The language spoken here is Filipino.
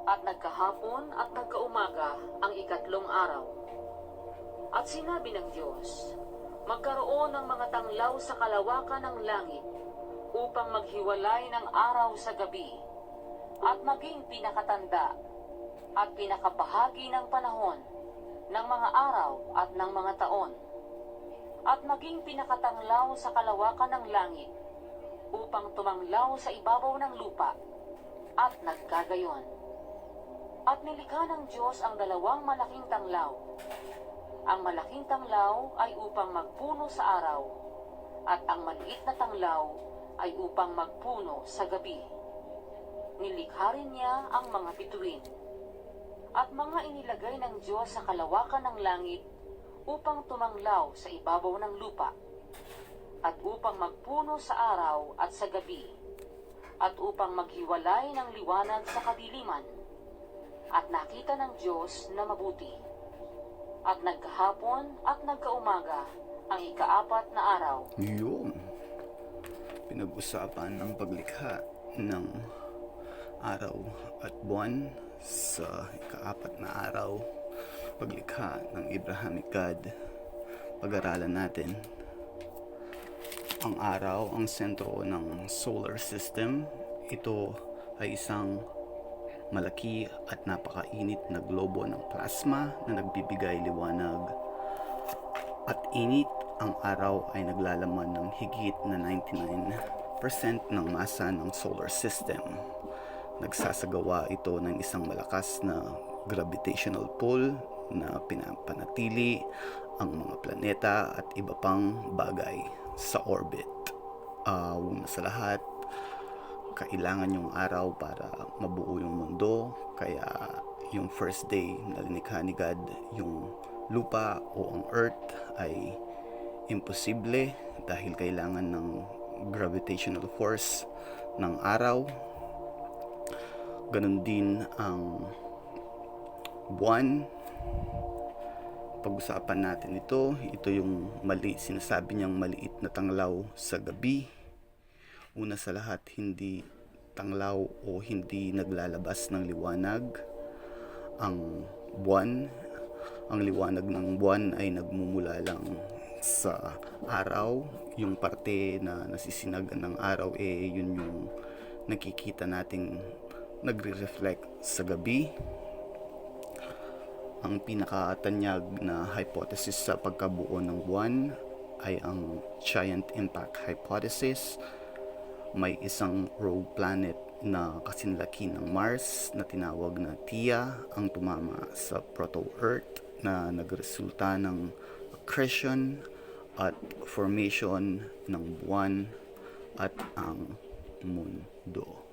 At nagkahapon at nagkaumaga ang ikatlong araw. At sinabi ng Diyos, magkaroon ng mga tanglaw sa kalawakan ng langit upang maghiwalay ng araw sa gabi at maging pinakatanda at pinakabahagi ng panahon ng mga araw at ng mga taon at maging pinakatanglaw sa kalawakan ng langit upang tumanglaw sa ibabaw ng lupa at nagkagayon. At nilikha ng Diyos ang dalawang malaking tanglaw. Ang malaking tanglaw ay upang magpuno sa araw, at ang maliit na tanglaw ay upang magpuno sa gabi. Nilikha rin niya ang mga bituin, at mga inilagay ng Diyos sa kalawakan ng langit upang tumanglaw sa ibabaw ng lupa, at upang magpuno sa araw at sa gabi, at upang maghiwalay ng liwanag sa kadiliman. At nakita ng Diyos na mabuti. At nagkahapon at nagkaumaga ang ikaapat na araw. Yun. Pinag-usapan ang paglikha ng araw at buwan sa ikaapat na araw. Paglikha ng Abrahamic God. Pag-aralan natin. Ang araw ang sentro ng solar system. Ito ay isang malaki at napakainit na globo ng plasma na nagbibigay liwanag at init. Ang araw ay naglalaman ng higit na 99% ng masa ng solar system. Nagsasagawa ito ng isang malakas na gravitational pull na pinapanatili ang mga planeta at iba pang bagay sa orbit. Una sa lahat, kailangan yung araw para mabuo yung mundo. Kaya yung first day na linikha ni God yung lupa o ang earth ay imposible dahil kailangan ng gravitational force ng araw. Ganon din ang buwan. Pag-usapan natin ito yung sinasabi niyang maliit na tanglaw sa gabi. Una sa lahat, hindi tanglaw o hindi naglalabas ng liwanag ang buwan. Ang liwanag ng buwan ay nagmumula lang sa araw. Yung parte na nasisinagan ng araw, yun yung nakikita nating nagre-reflect sa gabi. Ang pinakatanyag na hypothesis sa pagkabuo ng buwan ay ang Giant Impact Hypothesis. May isang rogue planet na kasinlaki ng Mars na tinawag na Theia ang tumama sa proto-Earth na nagresulta ng accretion at formation ng buwan at ang mundo.